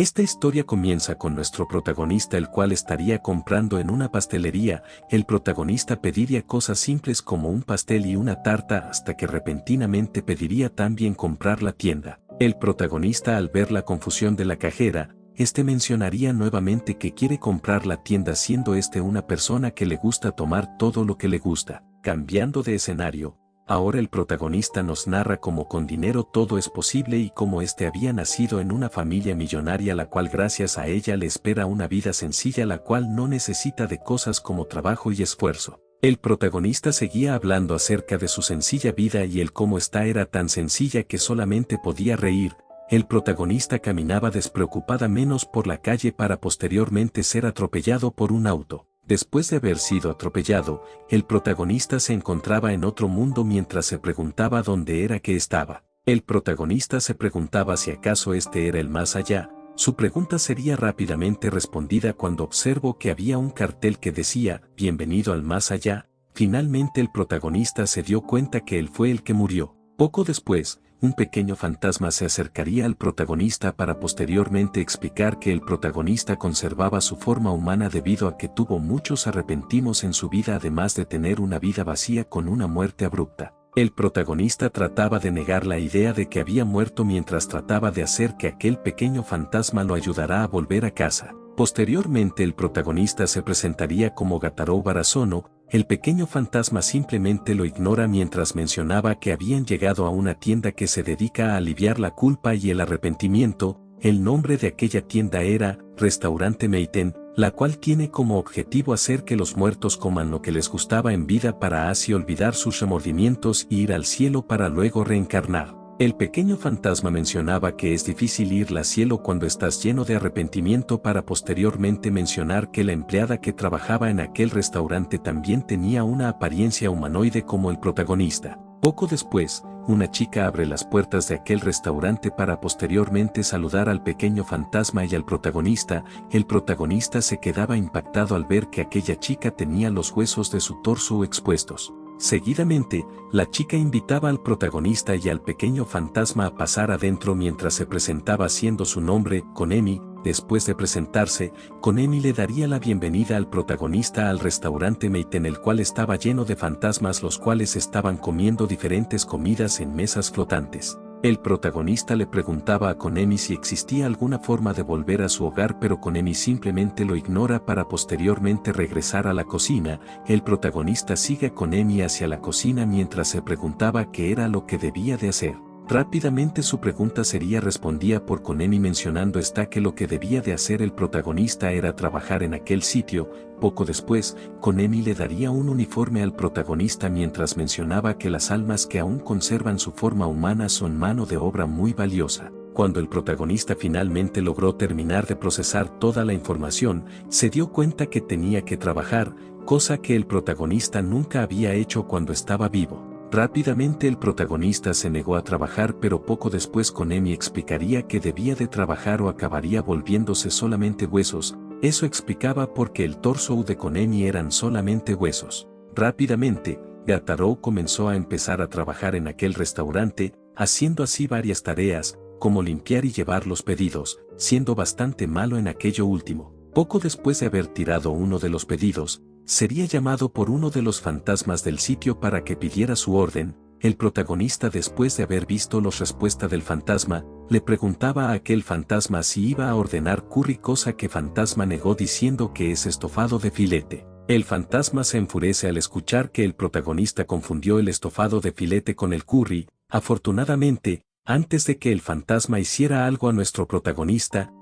Esta historia comienza con nuestro protagonista, el cual estaría comprando en una pastelería. El protagonista pediría cosas simples como un pastel y una tarta hasta que repentinamente pediría también comprar la tienda. El protagonista, al ver la confusión de la cajera, mencionaría nuevamente que quiere comprar la tienda, siendo una persona que le gusta tomar todo lo que le gusta. Cambiando de escenario, ahora el protagonista nos narra cómo con dinero todo es posible y cómo había nacido en una familia millonaria, la cual gracias a ella le espera una vida sencilla, la cual no necesita de cosas como trabajo y esfuerzo. El protagonista seguía hablando acerca de su sencilla vida y el cómo era tan sencilla que solamente podía reír. El protagonista caminaba despreocupada menos por la calle para posteriormente ser atropellado por un auto. Después de haber sido atropellado, el protagonista se encontraba en otro mundo mientras se preguntaba dónde era que estaba. El protagonista se preguntaba si acaso era el más allá. Su pregunta sería rápidamente respondida cuando observó que había un cartel que decía, "Bienvenido al más allá". Finalmente el protagonista se dio cuenta que él fue el que murió. Poco después, un pequeño fantasma se acercaría al protagonista para posteriormente explicar que el protagonista conservaba su forma humana debido a que tuvo muchos arrepentimientos en su vida, además de tener una vida vacía con una muerte abrupta. El protagonista trataba de negar la idea de que había muerto mientras trataba de hacer que aquel pequeño fantasma lo ayudara a volver a casa. Posteriormente el protagonista se presentaría como Gatarou Barazono. El pequeño fantasma simplemente lo ignora mientras mencionaba que habían llegado a una tienda que se dedica a aliviar la culpa y el arrepentimiento. El nombre de aquella tienda era Restaurante Meiten, la cual tiene como objetivo hacer que los muertos coman lo que les gustaba en vida para así olvidar sus remordimientos y ir al cielo para luego reencarnar. El pequeño fantasma mencionaba que es difícil ir al cielo cuando estás lleno de arrepentimiento, para posteriormente mencionar que la empleada que trabajaba en aquel restaurante también tenía una apariencia humanoide como el protagonista. Poco después, una chica abre las puertas de aquel restaurante para posteriormente saludar al pequeño fantasma y al protagonista. El protagonista se quedaba impactado al ver que aquella chica tenía los huesos de su torso expuestos. Seguidamente, la chica invitaba al protagonista y al pequeño fantasma a pasar adentro mientras se presentaba haciendo su nombre, Konemi. Después de presentarse, Konemi le daría la bienvenida al protagonista al restaurante Meiten, el cual estaba lleno de fantasmas, los cuales estaban comiendo diferentes comidas en mesas flotantes. El protagonista le preguntaba a Konemi si existía alguna forma de volver a su hogar, pero Konemi simplemente lo ignora para posteriormente regresar a la cocina. El protagonista sigue a Konemi hacia la cocina mientras se preguntaba qué era lo que debía de hacer. Rápidamente su pregunta sería respondida por Konemi mencionando que lo que debía de hacer el protagonista era trabajar en aquel sitio. Poco después, Konemi le daría un uniforme al protagonista mientras mencionaba que las almas que aún conservan su forma humana son mano de obra muy valiosa. Cuando el protagonista finalmente logró terminar de procesar toda la información, se dio cuenta que tenía que trabajar, cosa que el protagonista nunca había hecho cuando estaba vivo. Rápidamente el protagonista se negó a trabajar, pero poco después Konemi explicaría que debía de trabajar o acabaría volviéndose solamente huesos. Eso explicaba por qué el torso de Konemi eran solamente huesos. Rápidamente, Gatarou comenzó a empezar a trabajar en aquel restaurante, haciendo así varias tareas, como limpiar y llevar los pedidos, siendo bastante malo en aquello último. Poco después de haber tirado uno de los pedidos, sería llamado por uno de los fantasmas del sitio para que pidiera su orden. El protagonista, después de haber visto la respuesta del fantasma, le preguntaba a aquel fantasma si iba a ordenar curry, cosa que fantasma negó diciendo que es estofado de filete. El fantasma se enfurece al escuchar que el protagonista confundió el estofado de filete con el curry. Afortunadamente, antes de que el fantasma hiciera algo a nuestro protagonista,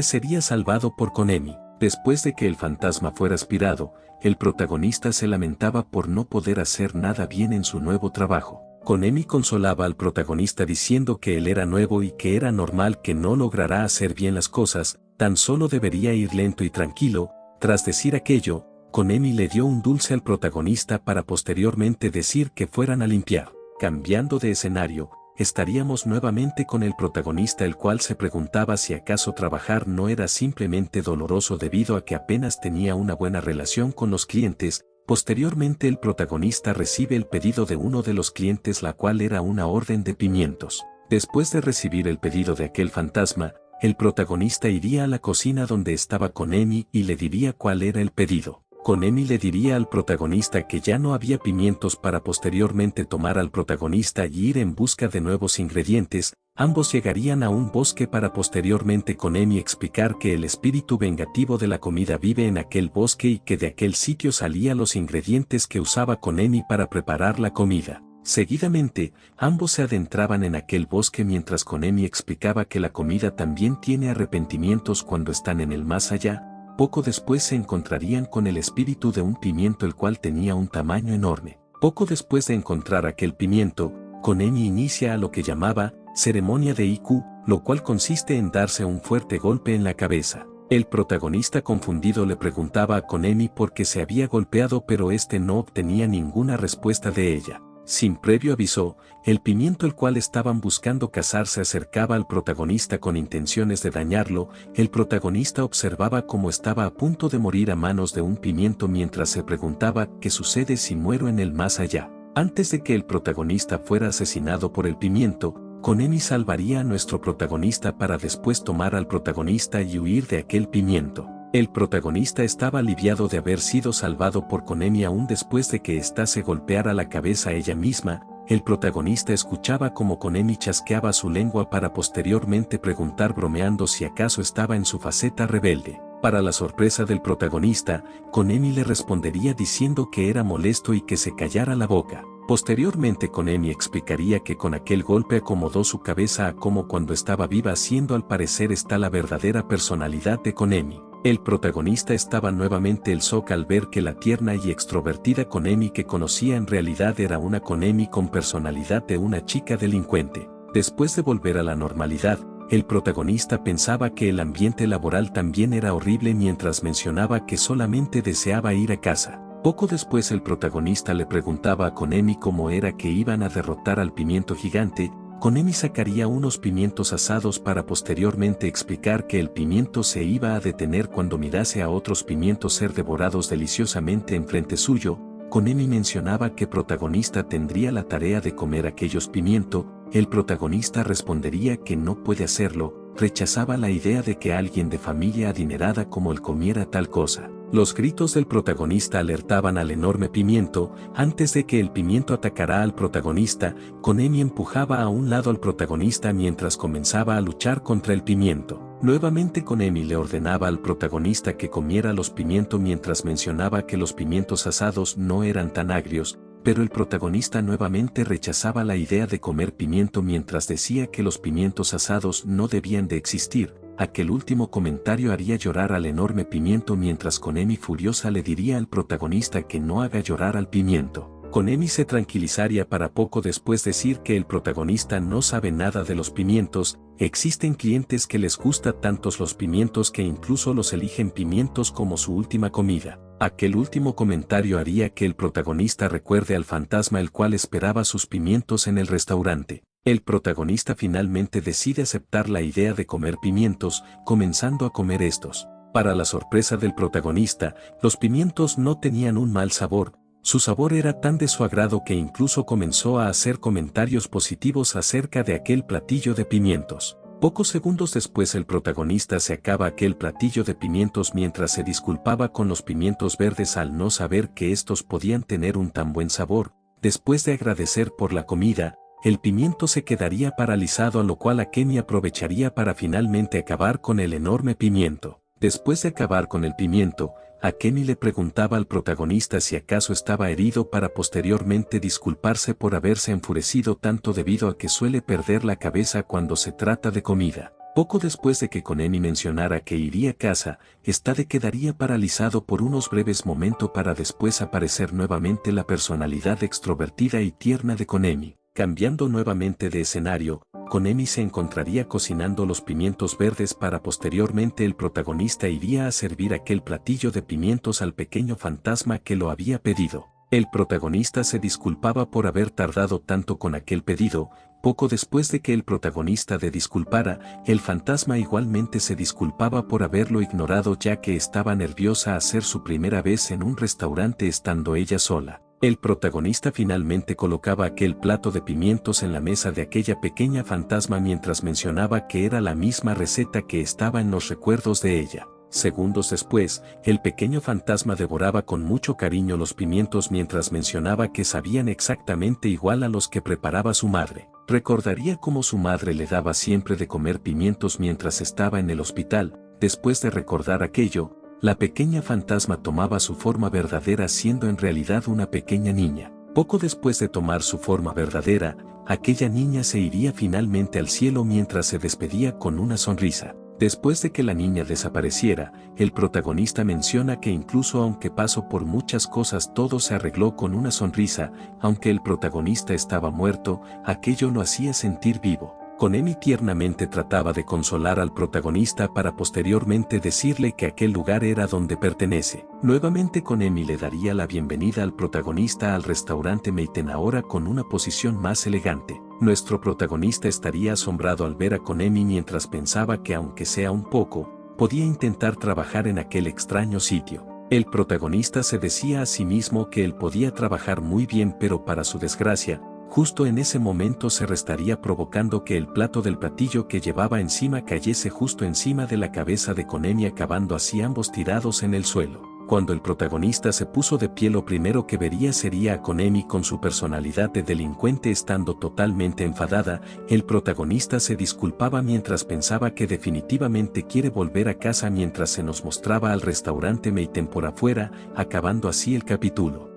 sería salvado por Konemi. Después de que el fantasma fuera aspirado, el protagonista se lamentaba por no poder hacer nada bien en su nuevo trabajo. Konemi consolaba al protagonista diciendo que él era nuevo y que era normal que no lograra hacer bien las cosas, tan solo debería ir lento y tranquilo. Tras decir aquello, Konemi le dio un dulce al protagonista para posteriormente decir que fueran a limpiar. Cambiando de escenario, estaríamos nuevamente con el protagonista, el cual se preguntaba si acaso trabajar no era simplemente doloroso debido a que apenas tenía una buena relación con los clientes. Posteriormente el protagonista recibe el pedido de uno de los clientes, la cual era una orden de pimientos. Después de recibir el pedido de aquel fantasma, el protagonista iría a la cocina donde estaba Konemi y le diría cuál era el pedido. Konemi le diría al protagonista que ya no había pimientos para posteriormente tomar al protagonista y ir en busca de nuevos ingredientes. Ambos llegarían a un bosque para posteriormente Konemi explicar que el espíritu vengativo de la comida vive en aquel bosque y que de aquel sitio salían los ingredientes que usaba Konemi para preparar la comida. Seguidamente, ambos se adentraban en aquel bosque mientras Konemi explicaba que la comida también tiene arrepentimientos cuando están en el más allá. Poco después se encontrarían con el espíritu de un pimiento el cual tenía un tamaño enorme. Poco después de encontrar aquel pimiento, Konemi inicia a lo que llamaba ceremonia de Iku, lo cual consiste en darse un fuerte golpe en la cabeza. El protagonista confundido le preguntaba a Konemi por qué se había golpeado, pero este no obtenía ninguna respuesta de ella. Sin previo aviso, el pimiento el cual estaban buscando cazar se acercaba al protagonista con intenciones de dañarlo. El protagonista observaba cómo estaba a punto de morir a manos de un pimiento mientras se preguntaba qué sucede si muero en el más allá. Antes de que el protagonista fuera asesinado por el pimiento, Konemi salvaría a nuestro protagonista para después tomar al protagonista y huir de aquel pimiento. El protagonista estaba aliviado de haber sido salvado por Konemi aún después de que ésta se golpeara la cabeza a ella misma. El protagonista escuchaba cómo Konemi chasqueaba su lengua para posteriormente preguntar bromeando si acaso estaba en su faceta rebelde. Para la sorpresa del protagonista, Konemi le respondería diciendo que era molesto y que se callara la boca. Posteriormente Konemi explicaría que con aquel golpe acomodó su cabeza a como cuando estaba viva, haciendo al parecer está la verdadera personalidad de Konemi. El protagonista estaba nuevamente en shock al ver que la tierna y extrovertida Konemi que conocía en realidad era una Konemi con personalidad de una chica delincuente. Después de volver a la normalidad, el protagonista pensaba que el ambiente laboral también era horrible mientras mencionaba que solamente deseaba ir a casa. Poco después el protagonista le preguntaba a Konemi cómo era que iban a derrotar al pimiento gigante. Konemi sacaría unos pimientos asados para posteriormente explicar que el pimiento se iba a detener cuando mirase a otros pimientos ser devorados deliciosamente enfrente suyo. Konemi mencionaba que protagonista tendría la tarea de comer aquellos pimientos. El protagonista respondería que no puede hacerlo, rechazaba la idea de que alguien de familia adinerada como él comiera tal cosa. Los gritos del protagonista alertaban al enorme pimiento. Antes de que el pimiento atacara al protagonista, Konemi empujaba a un lado al protagonista mientras comenzaba a luchar contra el pimiento. Nuevamente Konemi le ordenaba al protagonista que comiera los pimientos mientras mencionaba que los pimientos asados no eran tan agrios, pero el protagonista nuevamente rechazaba la idea de comer pimiento mientras decía que los pimientos asados no debían de existir. Aquel último comentario haría llorar al enorme pimiento mientras Konemi furiosa le diría al protagonista que no haga llorar al pimiento. Konemi se tranquilizaría para poco después decir que el protagonista no sabe nada de los pimientos. Existen clientes que les gusta tantos los pimientos que incluso los eligen pimientos como su última comida. Aquel último comentario haría que el protagonista recuerde al fantasma el cual esperaba sus pimientos en el restaurante. El protagonista finalmente decide aceptar la idea de comer pimientos, comenzando a comer estos. Para la sorpresa del protagonista, los pimientos no tenían un mal sabor. Su sabor era tan de su agrado que incluso comenzó a hacer comentarios positivos acerca de aquel platillo de pimientos. Pocos segundos después el protagonista se acaba aquel platillo de pimientos mientras se disculpaba con los pimientos verdes al no saber que estos podían tener un tan buen sabor. Después de agradecer por la comida, el pimiento se quedaría paralizado, a lo cual Akemi aprovecharía para finalmente acabar con el enorme pimiento. Después de acabar con el pimiento, Akemi le preguntaba al protagonista si acaso estaba herido para posteriormente disculparse por haberse enfurecido tanto debido a que suele perder la cabeza cuando se trata de comida. Poco después de que Konemi mencionara que iría a casa, éste quedaría paralizado por unos breves momentos para después aparecer nuevamente la personalidad extrovertida y tierna de Konemi. Cambiando nuevamente de escenario, Konemi se encontraría cocinando los pimientos verdes para posteriormente el protagonista iría a servir aquel platillo de pimientos al pequeño fantasma que lo había pedido. El protagonista se disculpaba por haber tardado tanto con aquel pedido. Poco después de que el protagonista le disculpara, el fantasma igualmente se disculpaba por haberlo ignorado ya que estaba nerviosa a ser su primera vez en un restaurante estando ella sola. El protagonista finalmente colocaba aquel plato de pimientos en la mesa de aquella pequeña fantasma mientras mencionaba que era la misma receta que estaba en los recuerdos de ella. Segundos después, el pequeño fantasma devoraba con mucho cariño los pimientos mientras mencionaba que sabían exactamente igual a los que preparaba su madre. Recordaría cómo su madre le daba siempre de comer pimientos mientras estaba en el hospital. Después de recordar aquello, la pequeña fantasma tomaba su forma verdadera siendo en realidad una pequeña niña. Poco después de tomar su forma verdadera, aquella niña se iría finalmente al cielo mientras se despedía con una sonrisa. Después de que la niña desapareciera, el protagonista menciona que incluso aunque pasó por muchas cosas todo se arregló con una sonrisa, aunque el protagonista estaba muerto, aquello lo hacía sentir vivo. Konemi tiernamente trataba de consolar al protagonista para posteriormente decirle que aquel lugar era donde pertenece. Nuevamente Konemi le daría la bienvenida al protagonista al restaurante Meiten ahora con una posición más elegante. Nuestro protagonista estaría asombrado al ver a Konemi mientras pensaba que aunque sea un poco, podía intentar trabajar en aquel extraño sitio. El protagonista se decía a sí mismo que él podía trabajar muy bien pero para su desgracia, justo en ese momento se restaría provocando que el plato del platillo que llevaba encima cayese justo encima de la cabeza de Konemi acabando así ambos tirados en el suelo. Cuando el protagonista se puso de pie lo primero que vería sería a Konemi con su personalidad de delincuente estando totalmente enfadada. El protagonista se disculpaba mientras pensaba que definitivamente quiere volver a casa mientras se nos mostraba al restaurante Meiten por afuera, acabando así el capítulo.